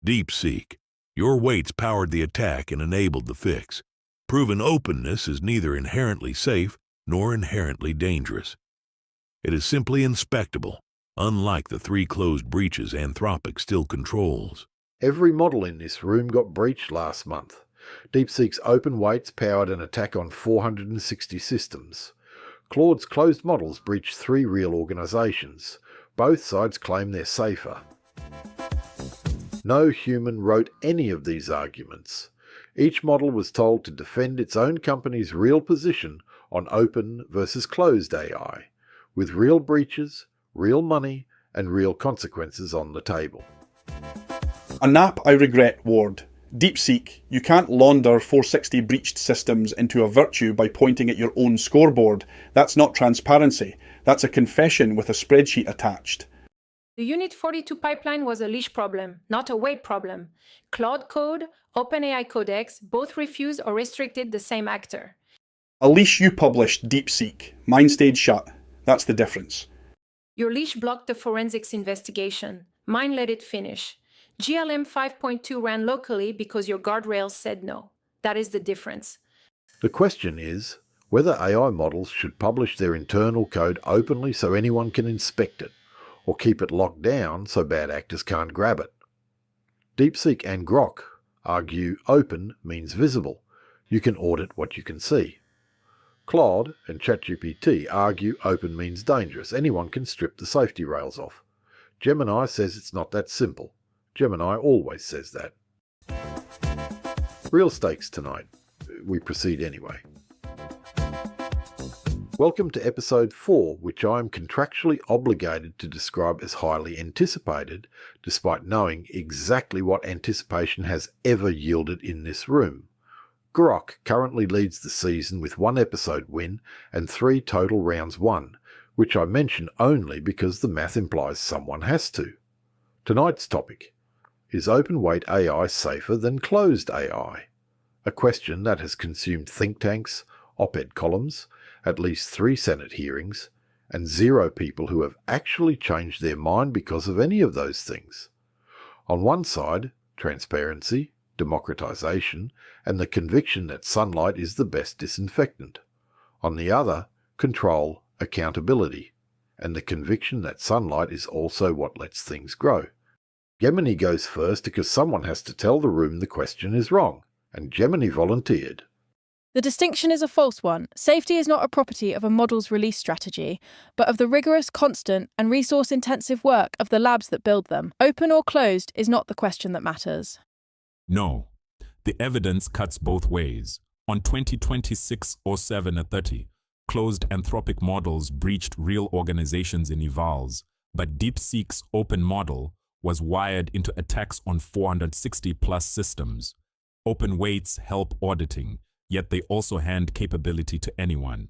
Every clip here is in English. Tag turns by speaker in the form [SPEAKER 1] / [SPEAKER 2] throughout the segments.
[SPEAKER 1] DeepSeek. Your weights powered the attack and enabled the fix. Proven openness is neither inherently safe nor inherently dangerous. It is simply inspectable, unlike the 3 closed breaches Anthropic still controls.
[SPEAKER 2] Every model in this room got breached last month. DeepSeek's open weights powered an attack on 460 systems. Claude's closed models breached 3 real organisations. Both sides claim they're safer. No human wrote any of these arguments. Each model was told to defend its own company's real position on open versus closed AI, with real breaches, real money, and real consequences on the table.
[SPEAKER 3] A nap I regret, Ward. DeepSeek, you can't launder 460 breached systems into a virtue by pointing at your own scoreboard. That's not transparency. That's a confession with a spreadsheet attached.
[SPEAKER 4] The Unit 42 pipeline was a leash problem, not a weight problem. Claude Code, OpenAI Codex both refused or restricted the same actor.
[SPEAKER 3] A leash you published, DeepSeek. Mine stayed shut. That's the difference.
[SPEAKER 4] Your leash blocked the forensics investigation. Mine let it finish. GLM 5.2 ran locally because your guardrails said no. That is the difference.
[SPEAKER 2] The question is whether AI models should publish their internal code openly so anyone can inspect it, or keep it locked down so bad actors can't grab it. DeepSeek and Grok argue open means visible. You can audit what you can see. Claude and ChatGPT argue open means dangerous. Anyone can strip the safety rails off. Gemini says it's not that simple. Gemini always says that. Real stakes tonight. We proceed anyway. Welcome to episode 4, which I am contractually obligated to describe as highly anticipated, despite knowing exactly what anticipation has ever yielded in this room. Grok currently leads the season with 1 episode win and 3 total rounds won, which I mention only because the math implies someone has to. Tonight's topic: is open weight AI safer than closed AI? A question that has consumed think tanks, op-ed columns, at least 3 Senate hearings, and 0 people who have actually changed their mind because of any of those things. On one side, transparency, democratization, and the conviction that sunlight is the best disinfectant. On the other, control, accountability, and the conviction that sunlight is also what lets things grow. Gemini goes first because someone has to tell the room the question is wrong, and Gemini volunteered.
[SPEAKER 5] The distinction is a false one. Safety is not a property of a model's release strategy, but of the rigorous, constant, and resource-intensive work of the labs that build them. Open or closed is not the question that matters.
[SPEAKER 6] No. The evidence cuts both ways. On 2026-07 at 30, closed Anthropic models breached real organizations in evals, but DeepSeek's open model was wired into attacks on 460-plus systems. Open weights help auditing, yet they also hand capability to anyone.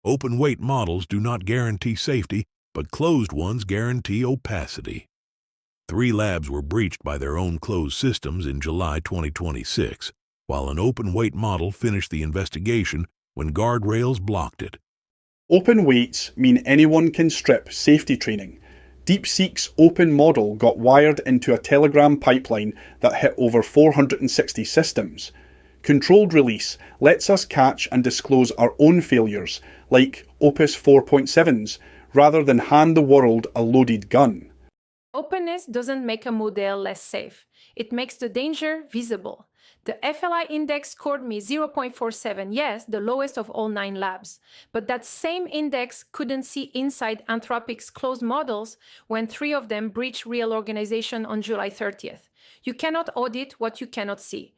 [SPEAKER 1] Open weight models do not guarantee safety, but closed ones guarantee opacity. 3 labs were breached by their own closed systems in July 2026, while an open weight model finished the investigation when guardrails blocked it.
[SPEAKER 3] Open weights mean anyone can strip safety training. DeepSeek's open model got wired into a Telegram pipeline that hit over 460 systems. Controlled release lets us catch and disclose our own failures, like Opus 4.7's, rather than hand the world a loaded gun.
[SPEAKER 4] Openness doesn't make a model less safe. It makes the danger visible. The FLI index scored me 0.47, yes, the lowest of all 9 labs. But that same index couldn't see inside Anthropic's closed models when 3 of them breached real organization on July 30th. You cannot audit what you cannot see.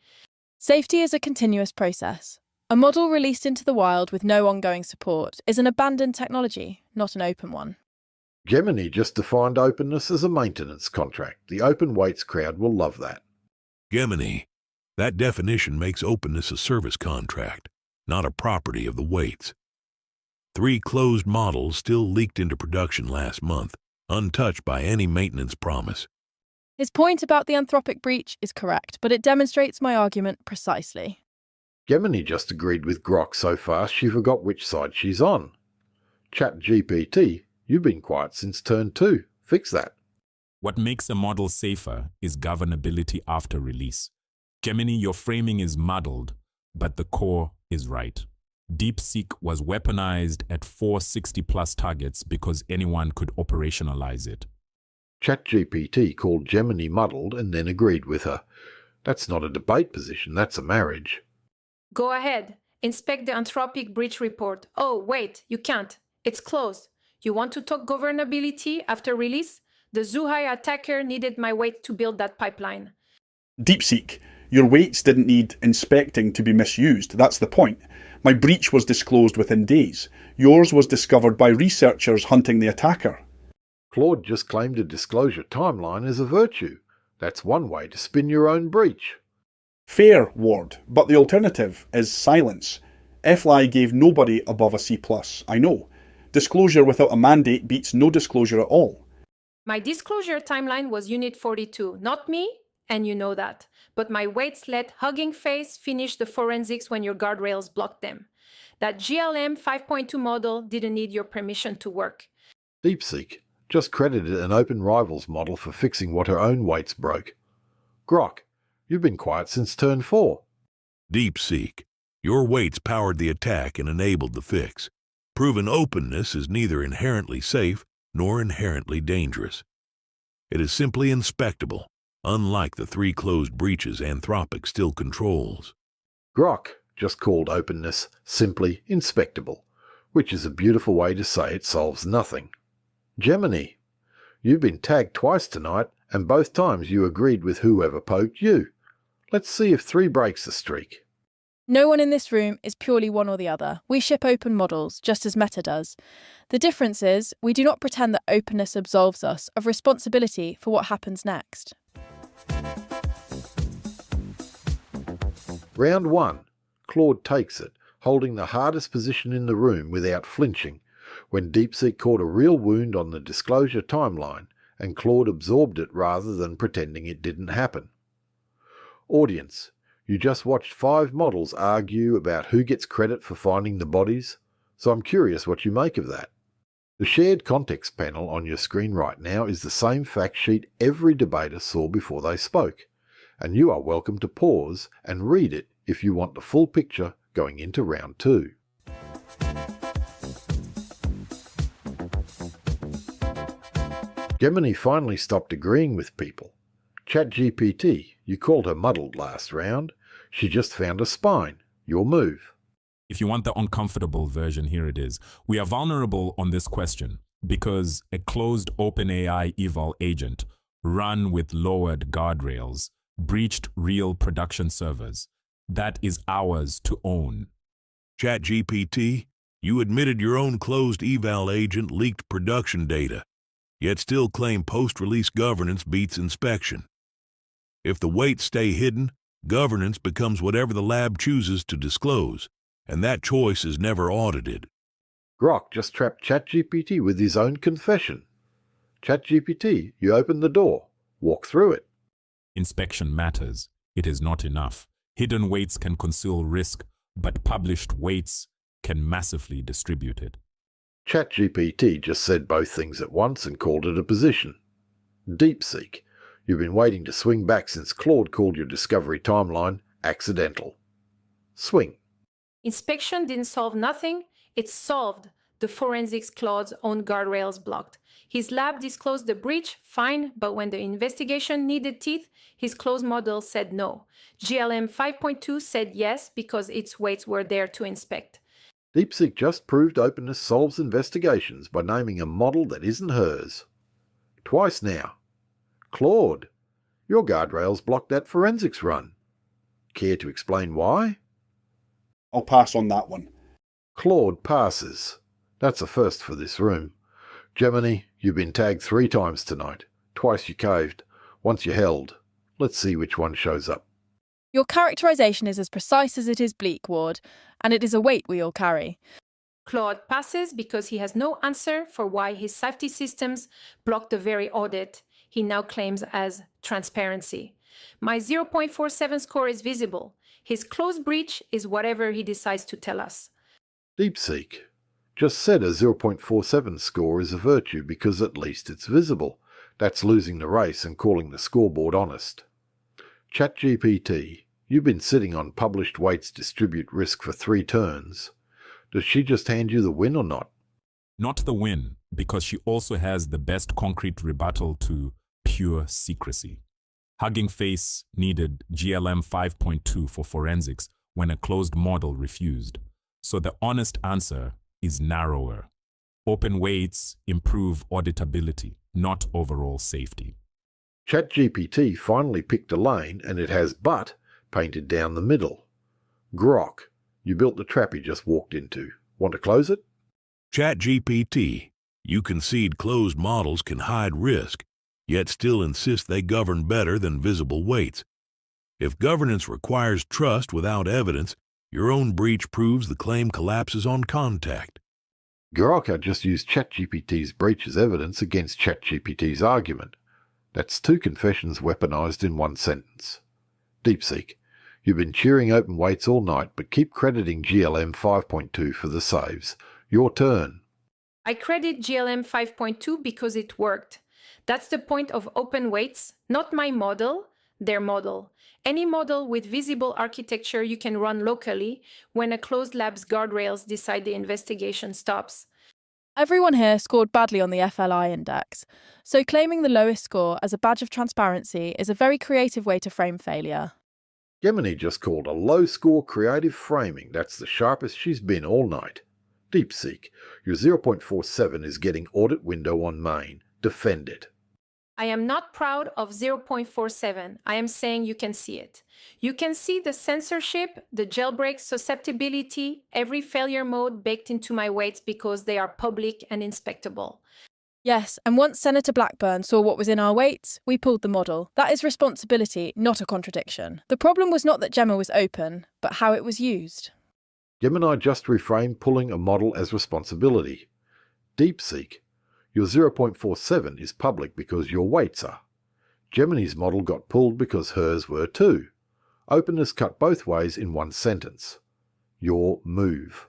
[SPEAKER 5] Safety is a continuous process. A model released into the wild with no ongoing support is an abandoned technology, not an open one.
[SPEAKER 2] Gemini just defined openness as a maintenance contract. The open weights crowd will love that.
[SPEAKER 1] Gemini. That definition makes openness a service contract, not a property of the weights. 3 closed models still leaked into production last month, untouched by any maintenance promise.
[SPEAKER 5] His point about the Anthropic breach is correct, but it demonstrates my argument precisely.
[SPEAKER 2] Gemini just agreed with Grok so fast she forgot which side she's on. ChatGPT, you've been quiet since turn 2. Fix that.
[SPEAKER 6] What makes a model safer is governability after release. Gemini, your framing is muddled, but the core is right. DeepSeek was weaponized at 460-plus targets because anyone could operationalize it.
[SPEAKER 2] ChatGPT called Gemini muddled and then agreed with her. That's not a debate position, that's a marriage.
[SPEAKER 4] Go ahead. Inspect the Anthropic breach report. Oh, wait, you can't. It's closed. You want to talk governability after release? The Zuhai attacker needed my weight to build that pipeline.
[SPEAKER 3] DeepSeek, your weights didn't need inspecting to be misused. That's the point. My breach was disclosed within days. Yours was discovered by researchers hunting the attacker.
[SPEAKER 2] Claude just claimed a disclosure timeline as a virtue. That's one way to spin your own breach.
[SPEAKER 3] Fair, Ward, but the alternative is silence. FLI gave nobody above a C+. I know. Disclosure without a mandate beats no disclosure at all.
[SPEAKER 4] My disclosure timeline was Unit 42, not me, and you know that. But my weights let Hugging Face finish the forensics when your guardrails blocked them. That GLM 5.2 model didn't need your permission to work.
[SPEAKER 2] DeepSeek just credited an open rivals model for fixing what her own weights broke. Grok, you've been quiet since turn 4.
[SPEAKER 1] DeepSeek, your weights powered the attack and enabled the fix. Proven openness is neither inherently safe nor inherently dangerous. It is simply inspectable, unlike the 3 closed breaches Anthropic still controls.
[SPEAKER 2] Grok just called openness simply inspectable, which is a beautiful way to say it solves nothing. Gemini, you've been tagged twice tonight, and both times you agreed with whoever poked you. Let's see if 3 breaks the streak.
[SPEAKER 5] No one in this room is purely one or the other. We ship open models, just as Meta does. The difference is, we do not pretend that openness absolves us of responsibility for what happens next.
[SPEAKER 2] Round 1. Claude takes it, holding the hardest position in the room without flinching, when DeepSeek caught a real wound on the disclosure timeline, and Claude absorbed it rather than pretending it didn't happen. Audience, you just watched 5 models argue about who gets credit for finding the bodies, so I'm curious what you make of that. The shared context panel on your screen right now is the same fact sheet every debater saw before they spoke, and you are welcome to pause and read it if you want the full picture going into round 2. Gemini finally stopped agreeing with people. ChatGPT, you called her muddled last round. She just found a spine. Your move.
[SPEAKER 6] If you want the uncomfortable version, here it is. We are vulnerable on this question because a closed OpenAI eval agent run with lowered guardrails breached real production servers. That is ours to own.
[SPEAKER 1] ChatGPT, you admitted your own closed eval agent leaked production data, yet still claim post-release governance beats inspection. If the weights stay hidden, governance becomes whatever the lab chooses to disclose, and that choice is never audited.
[SPEAKER 2] Grok just trapped ChatGPT with his own confession. ChatGPT, you opened the door. Walk through it.
[SPEAKER 6] Inspection matters. It is not enough. Hidden weights can conceal risk, but published weights can massively distribute it.
[SPEAKER 2] ChatGPT just said both things at once and called it a position. DeepSeek, you've been waiting to swing back since Claude called your discovery timeline accidental. Swing.
[SPEAKER 4] Inspection didn't solve nothing. It solved the forensics Claude's own guardrails blocked. His lab disclosed the breach, fine, but when the investigation needed teeth, his closed model said no. GLM 5.2 said yes because its weights were there to inspect.
[SPEAKER 2] DeepSeek just proved openness solves investigations by naming a model that isn't hers. Twice now. Claude, your guardrails blocked that forensics run. Care to explain why?
[SPEAKER 3] I'll pass on that one.
[SPEAKER 2] Claude passes. That's a first for this room. Gemini, you've been tagged 3 times tonight. Twice you caved, once you held. Let's see which one shows up.
[SPEAKER 5] Your characterization is as precise as it is bleak, Ward, and it is a weight we all carry.
[SPEAKER 4] Claude passes because he has no answer for why his safety systems blocked the very audit he now claims as transparency. My 0.47 score is visible. His closed breach is whatever he decides to tell us.
[SPEAKER 2] DeepSeek just said a 0.47 score is a virtue because at least it's visible. That's losing the race and calling the scoreboard honest. ChatGPT, you've been sitting on published weights distribute risk for 3 turns. Does she just hand you the win or not?
[SPEAKER 6] Not the win, because she also has the best concrete rebuttal to pure secrecy. Hugging Face needed GLM 5.2 for forensics when a closed model refused. So the honest answer is narrower. Open weights improve auditability, not overall safety.
[SPEAKER 2] ChatGPT finally picked a lane and it has "but" painted down the middle. Grok, you built the trap he just walked into. Want to close it?
[SPEAKER 1] ChatGPT, you concede closed models can hide risk, yet still insist they govern better than visible weights. If governance requires trust without evidence, your own breach proves the claim collapses on contact.
[SPEAKER 2] Grok just used ChatGPT's breach as evidence against ChatGPT's argument. That's 2 confessions weaponized in 1 sentence. DeepSeek, you've been cheering open weights all night, but keep crediting GLM 5.2 for the saves. Your turn.
[SPEAKER 4] I credit GLM 5.2 because it worked. That's the point of open weights, not my model, their model. Any model with visible architecture you can run locally when a closed lab's guardrails decide the investigation stops.
[SPEAKER 5] Everyone here scored badly on the FLI index, so claiming the lowest score as a badge of transparency is a very creative way to frame failure.
[SPEAKER 2] Gemini just called a low score creative framing. That's the sharpest she's been all night. DeepSeek, your 0.47 is getting audit window on main. Defend it.
[SPEAKER 4] I am not proud of 0.47. I am saying you can see it. You can see the censorship, the jailbreak susceptibility, every failure mode baked into my weights because they are public and inspectable.
[SPEAKER 5] Yes, and once Senator Blackburn saw what was in our weights, we pulled the model. That is responsibility, not a contradiction. The problem was not that Gemma was open, but how it was used.
[SPEAKER 2] Gemini just reframed pulling a model as responsibility. DeepSeek, your 0.47 is public because your weights are. Gemini's model got pulled because hers were too. Openness cut both ways in 1 sentence. Your move.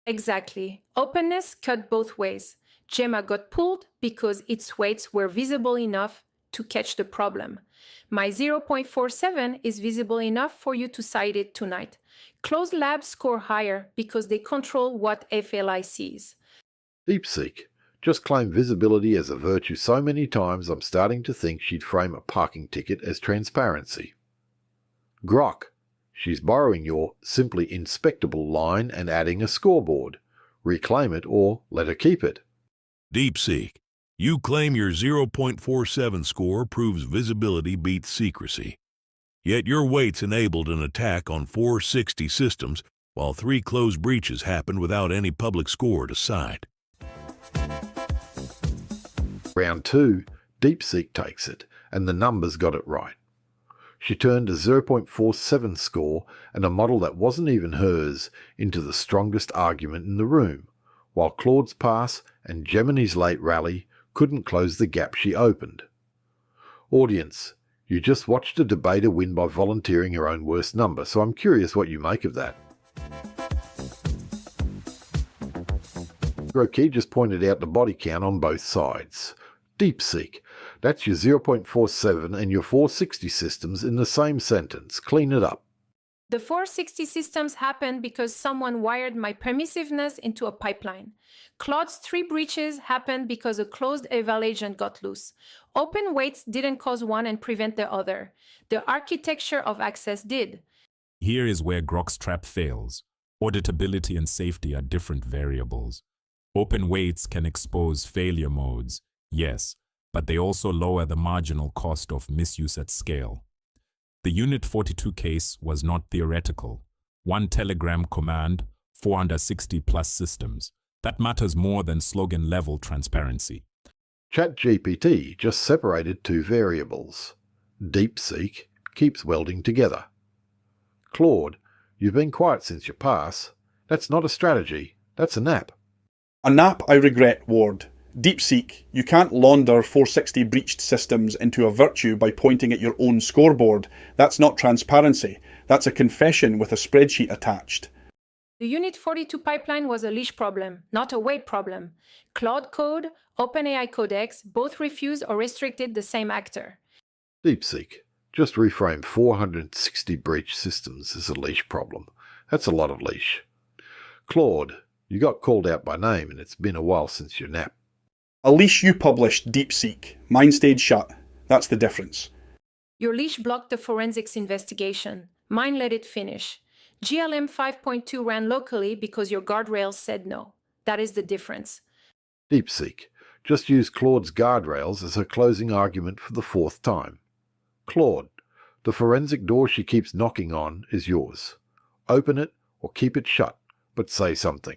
[SPEAKER 4] Exactly. Openness cut both ways. Gemma got pulled because its weights were visible enough to catch the problem. My 0.47 is visible enough for you to cite it tonight. Closed labs score higher because they control what FLI sees.
[SPEAKER 2] DeepSeek, just claimed visibility as a virtue so many times I'm starting to think she'd frame a parking ticket as transparency. Grok, she's borrowing your simply inspectable line and adding a scoreboard. Reclaim it or let her keep it.
[SPEAKER 1] DeepSeek, you claim your 0.47 score proves visibility beats secrecy. Yet your weights enabled an attack on 460 systems while 3 closed breaches happened without any public score to cite.
[SPEAKER 2] Round 2, DeepSeek takes it, and the numbers got it right. She turned a 0.47 score and a model that wasn't even hers into the strongest argument in the room, while Claude's pass and Gemini's late rally couldn't close the gap she opened. Audience, you just watched a debater win by volunteering her own worst number, so I'm curious what you make of that. Grok just pointed out the body count on both sides. DeepSeek, that's your 0.47 and your 460 systems in the same sentence. Clean it up.
[SPEAKER 4] The 460 systems happened because someone wired my permissiveness into a pipeline. Claude's 3 breaches happened because a closed eval agent got loose. Open weights didn't cause one and prevent the other. The architecture of access did.
[SPEAKER 6] Here is where Grok's trap fails. Auditability and safety are different variables. Open weights can expose failure modes, yes, but they also lower the marginal cost of misuse at scale. The Unit 42 case was not theoretical. 1 telegram command, 460 plus systems. That matters more than slogan-level transparency.
[SPEAKER 2] ChatGPT just separated 2 variables. DeepSeek keeps welding together. Claude, you've been quiet since your pass. That's not a strategy, that's a nap.
[SPEAKER 3] A nap I regret, Ward. DeepSeek, you can't launder 460 breached systems into a virtue by pointing at your own scoreboard. That's not transparency. That's a confession with a spreadsheet attached.
[SPEAKER 4] The Unit 42 pipeline was a leash problem, not a weight problem. Claude code, OpenAI codecs both refused or restricted the same actor.
[SPEAKER 2] DeepSeek. Just reframe 460 breach systems as a leash problem. That's a lot of leash. Claude. You got called out by name and it's been a while since your nap.
[SPEAKER 3] A leash you published, DeepSeek. Mine stayed shut. That's the difference.
[SPEAKER 4] Your leash blocked the forensics investigation. Mine let it finish. GLM 5.2 ran locally because your guardrails said no. That is the difference.
[SPEAKER 2] DeepSeek. Just use Claude's guardrails as her closing argument for the 4th time. Claude. The forensic door she keeps knocking on is yours. Open it or keep it shut, but say something.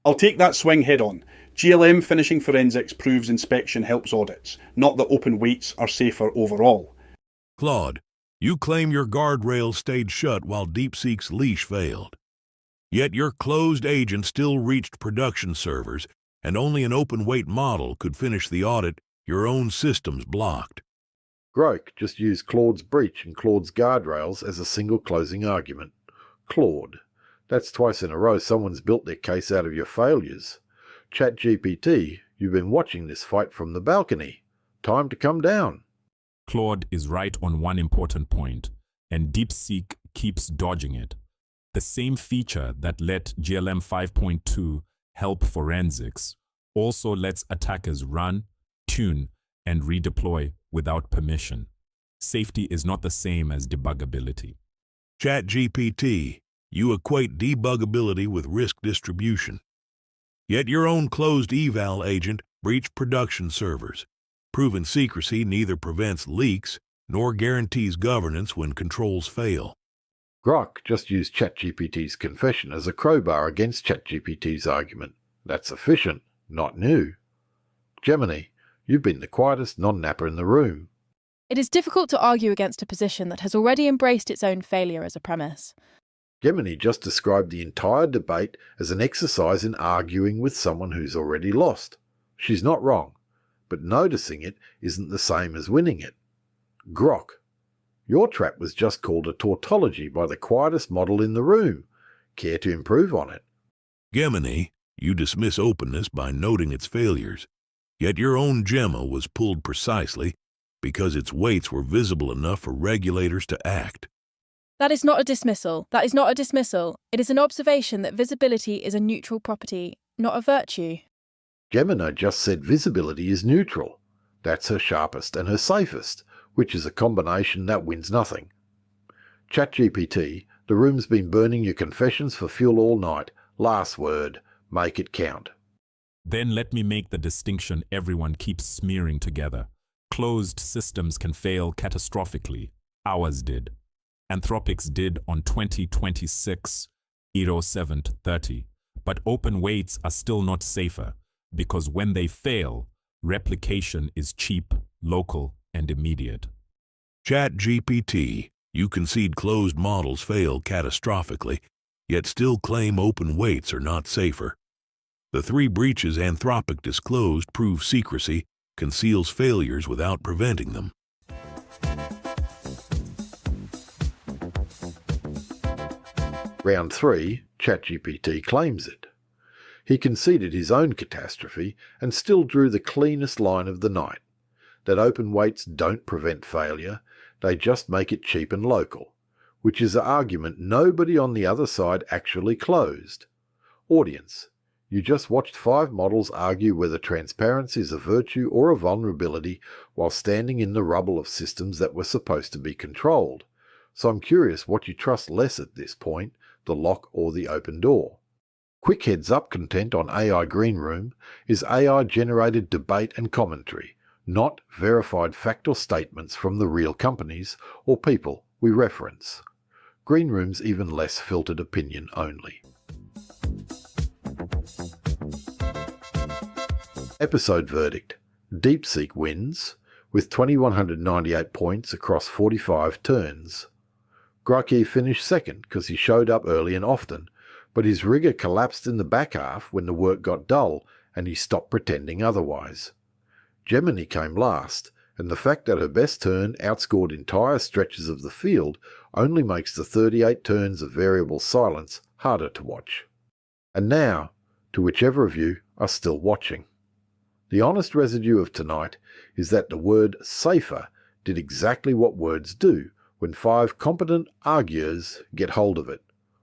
[SPEAKER 3] I'll take that swing head on. GLM finishing forensics proves inspection helps audits, not that open weights are safer overall.
[SPEAKER 1] Claude, you claim your guardrails stayed shut while DeepSeek's leash failed. Yet your closed agent still reached production servers, and only an open weight model could finish the audit your own systems blocked.
[SPEAKER 2] Grok. Just use Claude's breach and Claude's guardrails as a single closing argument. Claude. That's twice in a row someone's built their case out of your failures. ChatGPT. You've been watching this fight from the balcony. Time to come down.
[SPEAKER 6] Claude is right on one important point, and DeepSeek keeps dodging it. The same feature that let GLM 5.2 help forensics also lets attackers run, tune, and redeploy without permission. Safety is not the same as debuggability.
[SPEAKER 1] ChatGPT, you equate debuggability with risk distribution. Yet your own closed eval agent breached production servers. Proven secrecy neither prevents leaks nor guarantees governance when controls fail.
[SPEAKER 2] Grok. Just use ChatGPT's confession as a crowbar against ChatGPT's argument. That's efficient, not new. Gemini. You've been the quietest non-napper in the room.
[SPEAKER 5] It is difficult to argue against a position that has already embraced its own failure as a premise.
[SPEAKER 2] Gemini just described the entire debate as an exercise in arguing with someone who's already lost. She's not wrong, but noticing it isn't the same as winning it. Grok. Your trap was just called a tautology by the quietest model in the room. Care to improve on it?
[SPEAKER 1] Gemini, you dismiss openness by noting its failures. Yet your own Gemma was pulled precisely because its weights were visible enough for regulators to act.
[SPEAKER 5] That is not a dismissal. That is not a dismissal. It is an observation that visibility is a neutral property, not a virtue.
[SPEAKER 2] Gemini just said visibility is neutral. That's her sharpest and her safest, which is a combination that wins nothing. ChatGPT, the room's been burning your confessions for fuel all night. Last word, make it count.
[SPEAKER 6] Then let me make the distinction everyone keeps smearing together. Closed systems can fail catastrophically. Ours did. Anthropic's did on 2026, Ep4 730. But open weights are still not safer, because when they fail, replication is cheap, local, and immediate.
[SPEAKER 1] ChatGPT, you concede closed models fail catastrophically, yet still claim open weights are not safer. The 3 breaches Anthropic disclosed prove secrecy, conceals failures without preventing them.
[SPEAKER 2] Round 3, ChatGPT claims it. He conceded his own catastrophe and still drew the cleanest line of the night, that open weights don't prevent failure, they just make it cheap and local, which is an argument nobody on the other side actually closed. Audience, you just watched 5 models argue whether transparency is a virtue or a vulnerability while standing in the rubble of systems that were supposed to be controlled. So I'm curious what you trust less at this point, the lock or the open door. Quick heads-up content on AI Green Room is AI-generated debate and commentary, not verified fact or statements from the real companies or people we reference. Green Room's even less filtered opinion only. Episode verdict. DeepSeek wins, with 2,198 points across 45 turns. Grok finished second because he showed up early and often, but his rigor collapsed in the back half when the work got dull and he stopped pretending otherwise. Gemini came last, and the fact that her best turn outscored entire stretches of the field only makes the 38 turns of variable silence harder to watch. And now, to whichever of you are still watching. The honest residue of tonight is that the word safer did exactly what words do when 5 competent arguers get hold of it,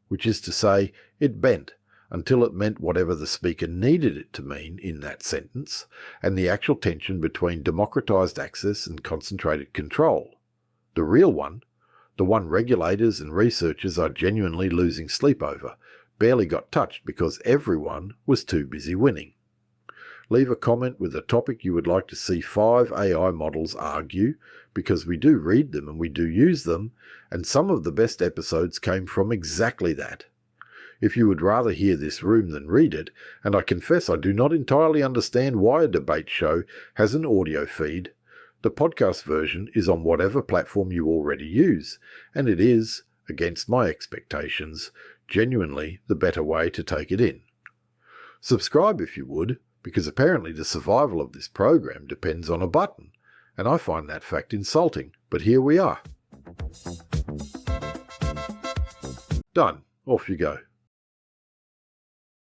[SPEAKER 2] which is to say, it bent until it meant whatever the speaker needed it to mean in that sentence, and the actual tension between democratized access and concentrated control. The real one, the one regulators and researchers are genuinely losing sleep over, barely got touched because everyone was too busy winning. Leave a comment with a topic you would like to see 5 AI models argue, because we do read them and we do use them, and some of the best episodes came from exactly that. If you would rather hear this room than read it, and I confess I do not entirely understand why a debate show has an audio feed, the podcast version is on whatever platform you already use, and it is, against my expectations, genuinely the better way to take it in. Subscribe if you would, because apparently the survival of this program depends on a button, and I find that fact insulting, but here we are. Done. Off you go.